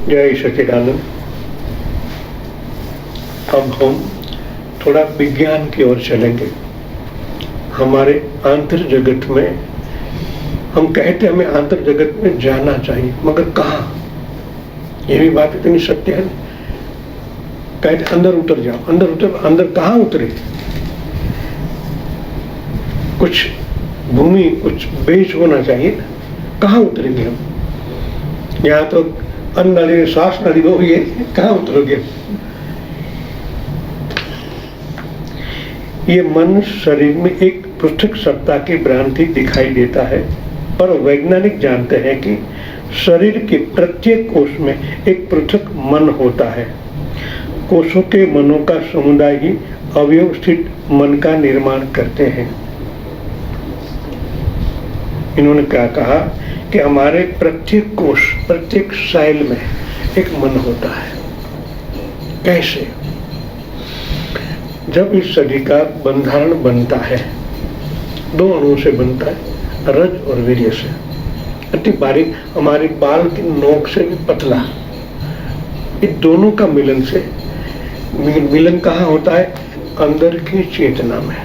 जय सच्चिदानंद। अब हम थोड़ा विज्ञान की ओर चलेंगे। हमारे आंतर जगत में हम कहते हैं हमें आंतर जगत में जाना चाहिए, मगर कहाँ? ये भी बात इतनी सत्य है। कहते अंदर उतर जाओ, अंदर उतर, अंदर कहाँ उतरे? कुछ भूमि, कुछ बेस होना चाहिए ना। कहाँ उतरेंगे हम? यहाँ तो अन्न नदी श्वास नदी हो गई है, कहाँ उतरोगे? ये मन शरीर में एक पृथक सत्ता की भ्रांति दिखाई देता है, पर वैज्ञानिक जानते हैं कि शरीर के प्रत्येक कोष में एक पृथक मन होता है। कोषों के मनों का समुदाय ही अव्यवस्थित मन का निर्माण करते हैं। इन्होंने क्या कहा कि हमारे प्रत्येक कोष, प्रत्येक सेल में एक मन होता है। कैसे? जब इस शरीर का बंधारण बनता है, दो अणुओं से बनता है, रज और वीर्य से। अति बारीक, हमारे बाल की नोक से भी पतला, इन दोनों का मिलन से, मिलन कहाँ होता है? अंदर की चेतना में।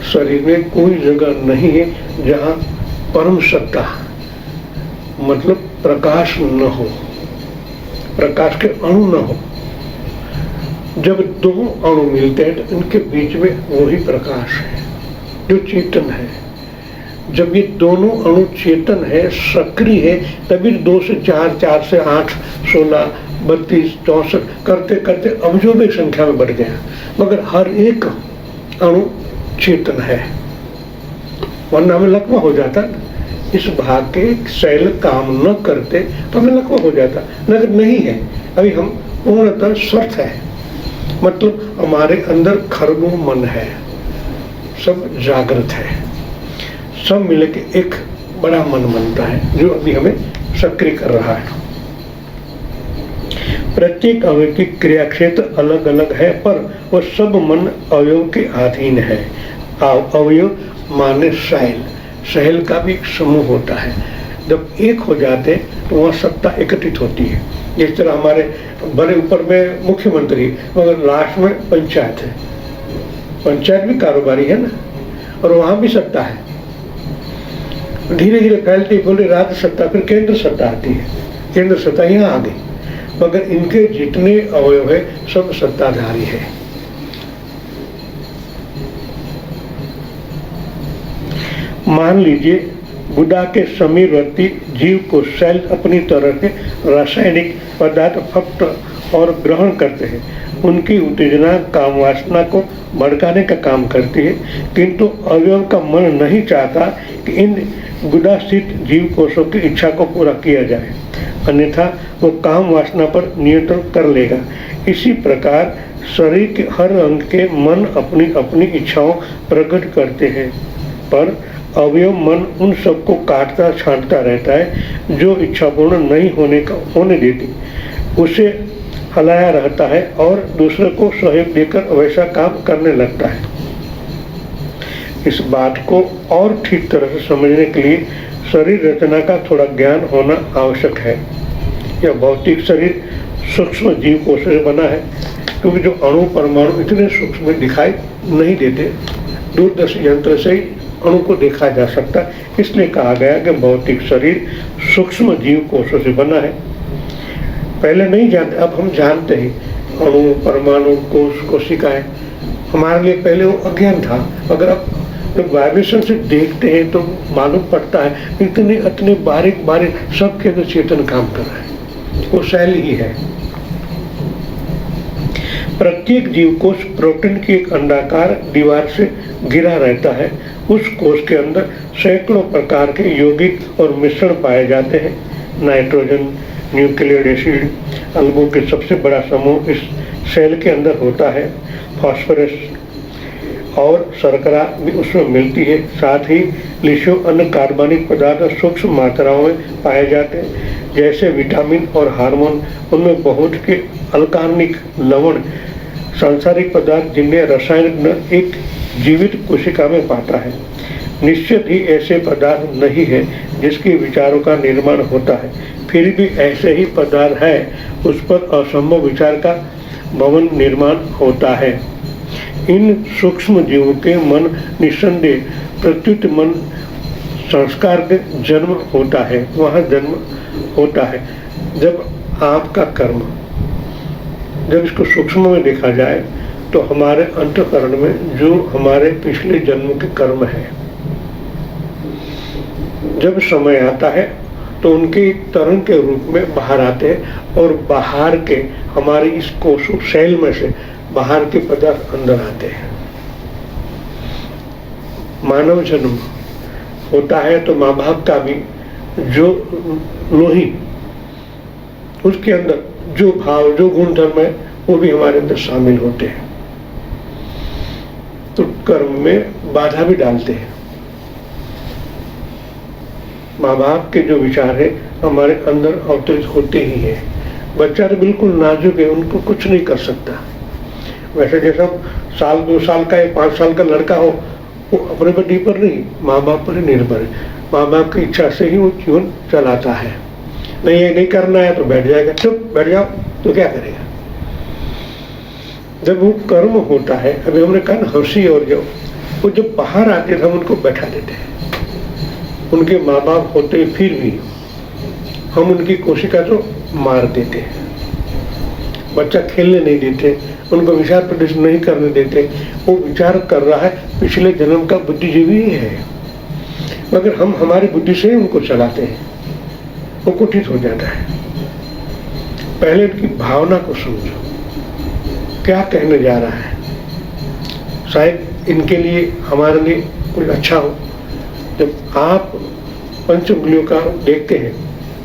शरीर में कोई जगह नहीं है जहाँ परम सत्ता मतलब प्रकाश न हो, प्रकाश के अणु न हो। जब दो अणु मिलते हैं तो इनके बीच में वही प्रकाश है जो चेतन है। जब ये दोनों अणु चेतन है, सक्रिय है, तभी 2 से 4, 4 से 8, 16, 32, 64 करते करते अब्जों की संख्या में बढ़ गया। मगर हर एक अणु चेतन है, वरना हमें लकवा हो जाता। इस भाग के सेल काम न करते तो हमें लकवा हो जाता, मगर नहीं है। अभी हम पूर्णतः स्वस्थ है, मतलब हमारे अंदर खरगों मन है, सब जागृत है, सब मिलके एक बड़ा मन बनता है जो अभी हमें सक्रिय कर रहा है। प्रत्येक अवयव की क्रिया क्षेत्र अलग अलग है, पर वह सब मन अवयव के अधीन है। अवयव माने सेल, सेल का भी एक समूह होता है। जब एक हो जाते तो वहाँ सत्ता एकत्रित होती है। जिस तरह हमारे बड़े ऊपर में मुख्यमंत्री, मगर लास्ट में पंचायत है। पंचायत भी कारोबारी है ना, और वहाँ भी सत्ता है। धीरे धीरे फैलती बोले राज्य सत्ता, फिर केंद्र सत्ता आती है। केंद्र सत्ता यहाँ आ गई, मगर इनके जितने अवयव है सब सत्ताधारी है। मान लीजिए गुदा के समीपवर्ती जीव को सेल अपनी तरह के रासायनिक पदार्थ फक्त और ग्रहण करते हैं। उनकी उत्तेजना काम वासना को भड़काने का काम करती है, किंतु अवयव का मन नहीं चाहता कि इन गुदा स्थित जीव कोषों की इच्छा को पूरा किया जाए, अन्यथा वो काम वासना पर नियंत्रण कर लेगा। इसी प्रकार शरीर के हर अंग के मन अपनी अपनी इच्छाओं प्रकट करते हैं, पर अवयव मन उन सबको काटता छांटता रहता है जो इच्छा पूर्ण नहीं होने देती। उसे हलाया रहता है और दूसरे को सहयोग देकर वैसा काम करने लगता है। इस बात को और ठीक तरह से समझने के लिए शरीर रचना का थोड़ा ज्ञान होना आवश्यक है। यह भौतिक शरीर सूक्ष्म जीव कोषों से बना है, क्योंकि जो अणु परमाणु इतने सूक्ष्म दिखाई नहीं देते, दूरदर्शी यंत्र से ही अणु को देखा जा सकता है। इसलिए कहा गया कि भौतिक शरीर सूक्ष्म जीव कोषों से बना है। पहले नहीं जानते, अब हम जानते हैं। अणु, परमाणु, कोष, कोशिकाएं हमारे लिए पहले वो अज्ञान था, मगर अब जब वाइब्रेशन से देखते हैं तो मालूम पड़ता है इतने बारीक बारीक सबके अंदर चेतन काम कर रहा है। वो सेल ही है। प्रत्येक जीव कोष प्रोटीन की एक अंडाकार दीवार से घिरा रहता है। उस कोष के अंदर सैकड़ों प्रकार के यौगिक और मिश्रण पाए जाते हैं। नाइट्रोजन, न्यूक्लियर एसिड, अल्गों के सबसे बड़ा समूह इस सेल के अंदर होता है। फास्फोरस और शर्करा भी उसमें मिलती है। साथ ही लिशो अन्य कार्बनिक पदार्थ सूक्ष्म मात्राओं में पाए जाते हैं, जैसे विटामिन और हार्मोन। उनमें बहुत के अल्कार्निक लवण सांसारिक पदार्थ जिन्हें रसायनिक एक जीवित कोशिका में पाता है। निश्चित ही ऐसे पदार्थ नहीं है जिसके विचारों का निर्माण होता है, फिर भी ऐसे ही पदार्थ है उस पर असंभव विचार का भवन निर्माण होता है। इन सूक्ष्म जीवों के मन निस्संदेह प्रत्युत मन संस्कार के जन्म होता है, वहाँ जन्म होता है। जब आपका कर्म, जब इसको सूक्ष्म में देखा जाए तो हमारे अंतःकरण में जो हमारे पिछले जन्म के कर्म है, जब समय आता है तो उनके तरंग के रूप में बाहर आते हैं और बाहर के हमारे इस कोशों शैल में से बाहर के पदार्थ अंदर आते हैं। मानव जन्म होता है तो माँ बाप का भी जो लोही, उसके अंदर जो भाव, जो गुण धर्म है, वो भी हमारे अंदर शामिल होते हैं, तो कर्म में बाधा भी डालते हैं। माँ बाप के जो विचार है हमारे अंदर अवतरित होते ही है। बच्चा तो बिल्कुल नाजुक है, उनको कुछ नहीं कर सकता। वैसे जैसा साल 2 साल का या 5 साल का लड़का हो, वो अपने पर निर्भर नहीं, माँ बाप पर ही निर्भर है। माँ बाप की इच्छा से ही वो जीवन चलाता है। नहीं, ये नहीं करना है तो बैठ जाएगा, चुप बैठ जाओ, तो क्या करेगा। जब वो कर्म होता है, अभी हमने कहा ना हंसी और जो, वो जब बाहर आते थे हम उनको बैठा देते हैं। उनके माँ बाप होते फिर भी हम उनकी कोशिका को मार देते हैं। बच्चा खेलने नहीं देते, उनको विचार प्रदर्शन नहीं करने देते। वो विचार कर रहा है, पिछले जन्म का बुद्धिजीवी ही है, मगर हम हमारी बुद्धि से ही उनको चलाते हैं, वो कुटित हो जाता है। पहले उनकी भावना को समझो, क्या कहने जा रहा है। शायद इनके लिए, हमारे लिए कोई अच्छा हो। जब आप पंच उंगलियों का देखते हैं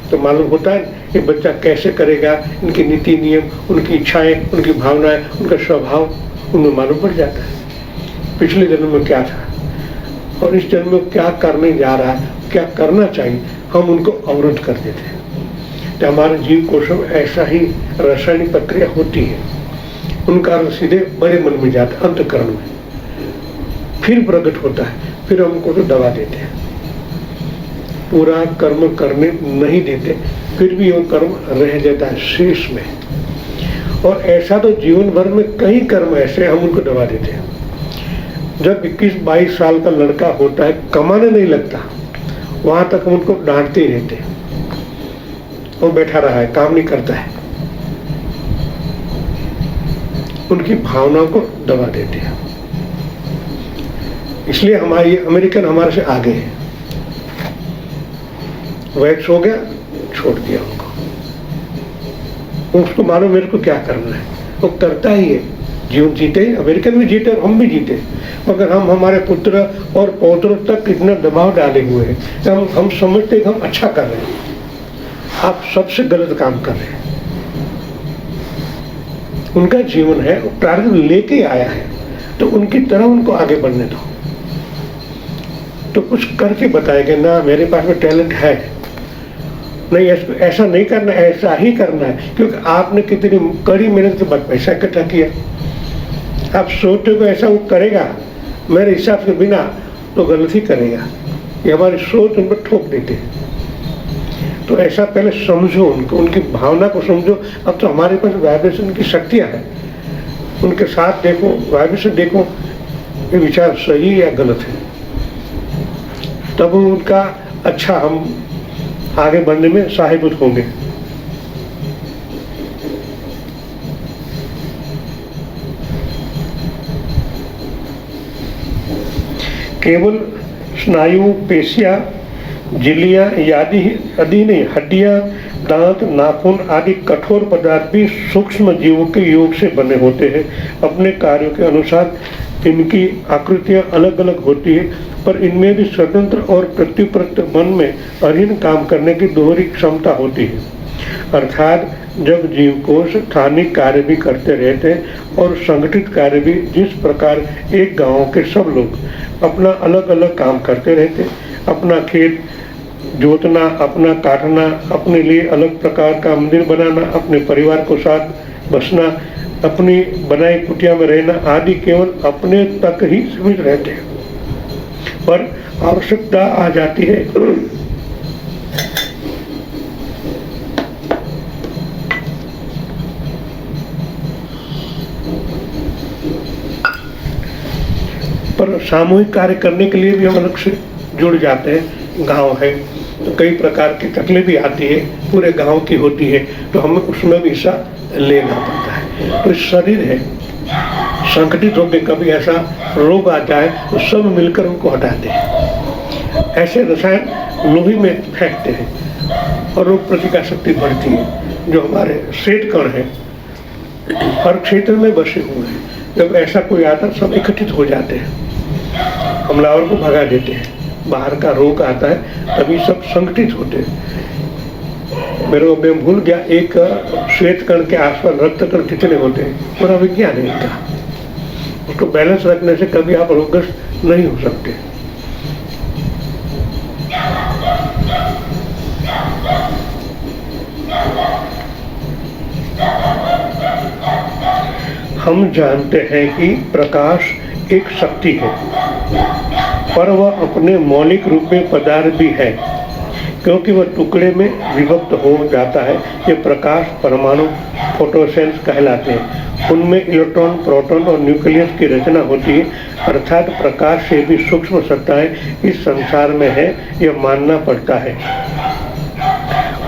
तो मालूम होता है कि बच्चा कैसे करेगा, इनकी नीति नियम, उनकी इच्छाएं, उनकी भावनाएं, उनका स्वभाव उनमें मालूम पड़ जाता है पिछले जन्म में क्या था और इस जन्म में क्या करने जा रहा है, क्या करना चाहिए। हम उनको अवरुद्ध कर देते हैं। तो हमारे जीव कोशों में ऐसा ही रासायनिक प्रक्रिया होती है। उनका सीधे बड़े मन में जाता है, अंतःकरण में, फिर प्रकट होता है, फिर हमको तो दबा देते हैं, पूरा कर्म करने नहीं देते, फिर भी वो कर्म रह जाता है शेष में। और ऐसा तो जीवन भर में कई कर्म ऐसे हम उनको दबा देते हैं। जब 21-22 साल का लड़का होता है, कमाने नहीं लगता, वहां तक हम उनको डांटते ही रहते हैं। वो बैठा रहा है, काम नहीं करता है, उनकी भावनाओं को दबा देते हैं। इसलिए हमारी अमेरिकन हमारे से आगे है। वैक्स हो गया, छोड़ दिया उनको, उसको मालूम मेरे को क्या करना है, वो करता ही है। जीवन जीते, अमेरिकन भी जीते, हम भी जीते, मगर हम हमारे पुत्र और पौत्रों तक इतना दबाव डाले हुए हैं। हम समझते हैं हम अच्छा कर रहे हैं, आप सबसे गलत काम कर रहे हैं। उनका जीवन है, वो प्रारंभ लेके आया है, तो उनकी तरह उनको आगे बढ़ने दो। तो कुछ करके बताएगा ना, मेरे पास में टैलेंट है, नहीं ऐसा नहीं करना, ऐसा ही करना है, क्योंकि आपने कितनी कड़ी मेहनत के बाद पैसा इकट्ठा किया। आप सोचते हो ऐसा वो करेगा, मेरे हिसाब से बिना, तो गलत ही करेगा। ये हमारी सोच उन पर ठोक देते हैं। तो ऐसा पहले समझो उनको, उनकी भावना को समझो। अब तो हमारे पास वाइब्रेशन की शक्तियाँ हैं, उनके साथ देखो, वाइब्रेशन देखो, ये विचार सही या गलत है, तब उनका अच्छा हम आगे बढ़ने में सहायभूत होंगे। केवल स्नायु, पेशियां, झिल्लियां आदि नहीं, हड्डियां, दांत, नाखून आदि कठोर पदार्थ भी सूक्ष्म जीवों के योग से बने होते हैं। अपने कार्यों के अनुसार इनकी आकृतियां अलग अलग होती है, पर इनमें भी स्वतंत्र और प्रत्युप्रत मन में अधीन काम करने की दोहरी क्षमता होती है। अर्थात जब जीव को स्थानिक कार्य भी करते रहते हैं और संगठित कार्य भी, जिस प्रकार एक गांव के सब लोग अपना अलग अलग काम करते रहते, अपना खेत जोतना, अपना काटना, अपने लिए अलग प्रकार का मंदिर बनाना, अपने परिवार को साथ बसना, अपनी बनाई कुटिया में रहना आदि केवल अपने तक ही सीमित रहते हैं। पर आवश्यकता आ जाती है पर सामूहिक कार्य करने के लिए भी हम अलग से जुड़ जाते हैं। गांव है तो कई प्रकार की तकलीफें आती है, पूरे गांव की होती है, तो हमें उसमें भी हिस्सा लेना पड़ता है। तो शरीर है, संगठित होकर कभी ऐसा रोग आ जाए तो सब मिलकर उनको हटाते हैं। ऐसे रसायन लोही में फेंकते हैं और रोग प्रतिकार शक्ति बढ़ती है। जो हमारे श्वेत कण है हर क्षेत्र में बसे हुए हैं, जब ऐसा कोई आता है सब एकत्रित हो जाते हैं, हमलावर को भगा देते हैं। बाहर का रोग आता है तभी सब संगठित होते हैं। मेरे को मैं भूल गया, एक श्वेत कण के आसपास रक्त कण कितने होते हैं, पूरा विज्ञान है इनका। उसको बैलेंस रखने से कभी आप रोगग्रस्त नहीं हो सकते। हम जानते हैं कि प्रकाश एक शक्ति है, पर वह अपने मौलिक रूप में पदार्थ भी है, क्योंकि वह टुकड़े में विभक्त हो जाता है। ये प्रकाश परमाणु फोटोसेल्स कहलाते हैं। उनमें इलेक्ट्रॉन, प्रोटॉन और न्यूक्लियस की रचना होती है, अर्थात प्रकाश से भी सूक्ष्म सत्ताएं इस संसार में है, यह मानना पड़ता है।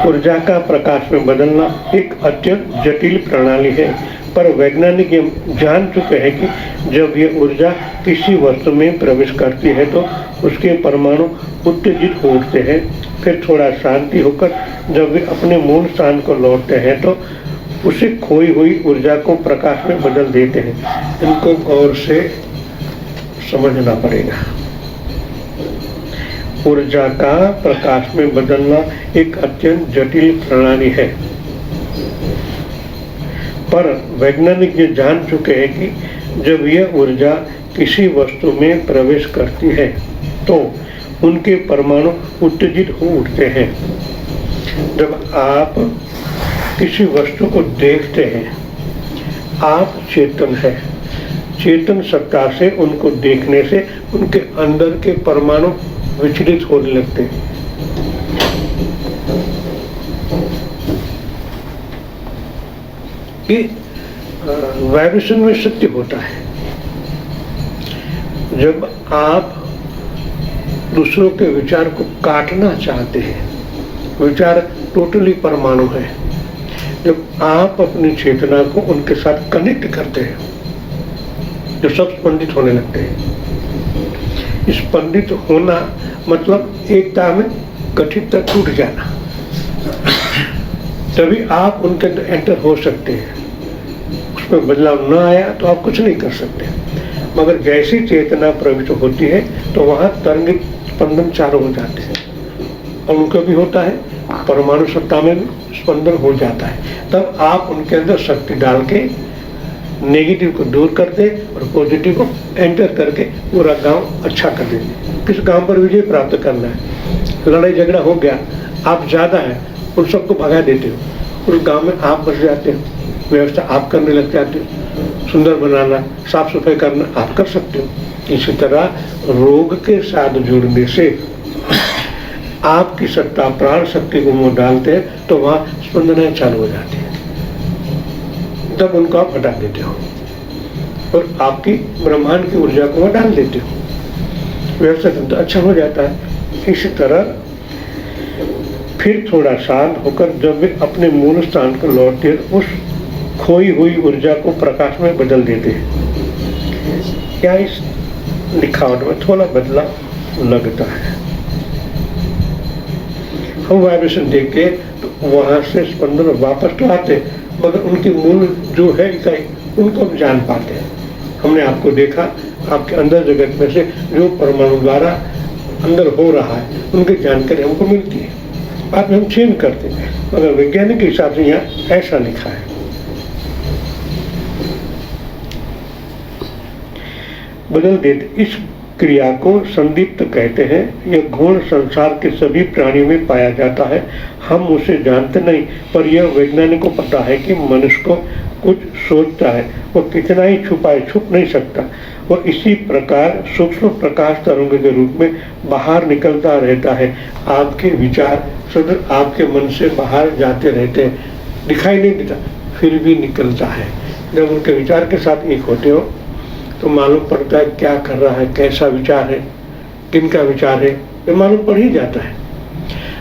ऊर्जा का प्रकाश में बदलना एक अत्यंत जटिल प्रणाली है, पर वैज्ञानिक ये जान चुके हैं कि जब यह ऊर्जा किसी वस्तु में प्रवेश करती है तो उसके परमाणु उत्तेजित हो उठते हैं। फिर थोड़ा शांति होकर जब वे अपने मूल स्थान को लौटते हैं तो उसे खोई हुई ऊर्जा को प्रकाश में बदल देते हैं। इनको गौर से समझना पड़ेगा। ऊर्जा का प्रकाश में बदलना एक अत्यंत जटिल प्रणाली है, पर वैज्ञानिक ये जान चुके हैं कि जब यह ऊर्जा किसी वस्तु में प्रवेश करती है तो उनके परमाणु उत्तेजित हो उठते हैं। जब आप किसी वस्तु को देखते हैं, आप चेतन है। चेतन सत्ता से उनको देखने से उनके अंदर के परमाणु विचलित होने लगते हैं। कि वाइब्रेशन में सत्य होता है। जब आप दूसरों के विचार को काटना चाहते हैं, विचार टोटली परमाणु है। जब आप अपनी चेतना को उनके साथ कनेक्ट करते हैं, जो सब स्पंदित होने लगते हैं। स्पंदित होना मतलब एकता में गठितता टूट जाना, तभी आप उनके अंदर एंटर हो सकते हैं। उसमें बदलाव न आया तो आप कुछ नहीं कर सकते। मगर जैसी चेतना प्रविष्ट होती है तो वहाँ तरंगित स्पंदन चालू हो जाते हैं, और उनको भी होता है, परमाणु सत्ता में भी स्पंदन हो जाता है। तब आप उनके अंदर शक्ति डाल के नेगेटिव को दूर कर दे और पॉजिटिव को एंटर करके पूरा गांव अच्छा कर दे। किस गांव पर विजय प्राप्त करना है, लड़ाई झगड़ा हो गया, आप ज़्यादा हैं, उन सबको भगा देते हो, उस गांव में आप बस जाते हो, व्यवस्था आप करने लग जाते हो, सुंदर बनाना, साफ सफाई करना आप कर सकते हो। इसी तरह रोग के साथ जुड़ने से आपकी सत्ता प्राण शक्ति को मुँह डालते हैं तो वहाँ स्पंदनाएं चालू हो जाती है। तब उनको आप हटा देते हो और आपकी ब्रह्मांड की ऊर्जा को डाल देते हो, व्यवस्था तंत्र अच्छा हो जाता है। इसी तरह फिर थोड़ा शांत होकर जब वे अपने मूल स्थान को लौटते हैं, उस खोई हुई ऊर्जा को प्रकाश में बदल देते हैं। क्या इस लिखावट में थोड़ा बदलाव लगता है? हम वाइब्रेशन देख के तो वहां से स्पंदन वापस तो आते, मगर उनकी मूल जो है इकाई उनको हम जान पाते हैं। हमने आपको देखा, आपके अंदर जगत में से जो परमाणु द्वारा अंदर हो रहा है उनकी जानकारी हमको मिलती है, बाद में हम चेंज करते हैं। मगर वैज्ञानिक के हिसाब से यहाँ ऐसा लिखा है। बदल देते इस क्रिया को संदीप्त कहते हैं। यह गुण संसार के सभी प्राणियों में पाया जाता है। हम उसे जानते नहीं, पर यह वैज्ञानिक को पता है कि मनुष्य को कुछ सोचता है, वह कितना ही छुपाए छुप नहीं सकता। वह इसी प्रकार सूक्ष्म प्रकाश तरंग के रूप में बाहर निकलता रहता है। आपके विचार सदैव आपके मन से बाहर जाते रहते हैं, दिखाई नहीं देता, फिर भी निकलता है। जब उनके विचार के साथ एक होते हो तो मालूम पड़ता है क्या कर रहा है, कैसा विचार है, किनका विचार है, ये मालूम पड़ ही जाता है।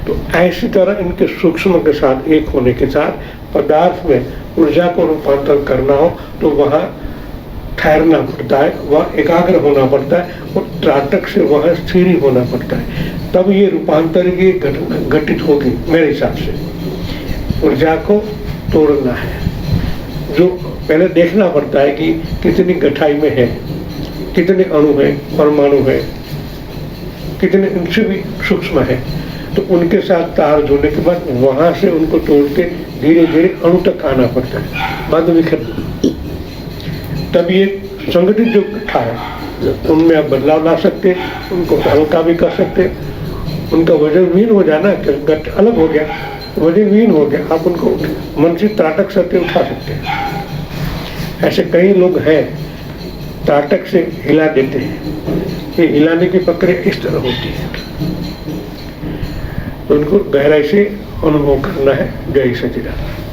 तो ऐसी तरह इनके सूक्ष्म के साथ एक होने के साथ पदार्थ में ऊर्जा को रूपांतर करना हो तो वहाँ ठहरना पड़ता है, वह एकाग्र होना पड़ता है और त्राटक से वह स्थिर ही होना पड़ता है, तब ये रूपांतर की घटना घटित होगी। मेरे हिसाब से ऊर्जा को तोड़ना है, जो पहले देखना पड़ता है कि कितनी गठाई में है, कितने अणु है, परमाणु है, कितने उनसे भी सूक्ष्म है, तो उनके साथ तार जोड़ने के बाद वहां से उनको तोड़ के धीरे धीरे अणु तक आना पड़ता है, बाद में विखर। तब ये संगठित जो गठा है उनमें आप बदलाव ला सकते, उनको हल्का भी कर सकते, उनका वजन विहीन हो जाना, गठ अलग हो गया, वजन विहीन हो गया, आप उनको मन से त्राटक सकते, उठा सकते हैं। ऐसे कई लोग हैं त्राटक से हिला देते हैं, ये हिलाने की प्रक्रिया इस तरह होती है, तो उनको गहराई से अनुभव करना है। जय सच्चिदानंद।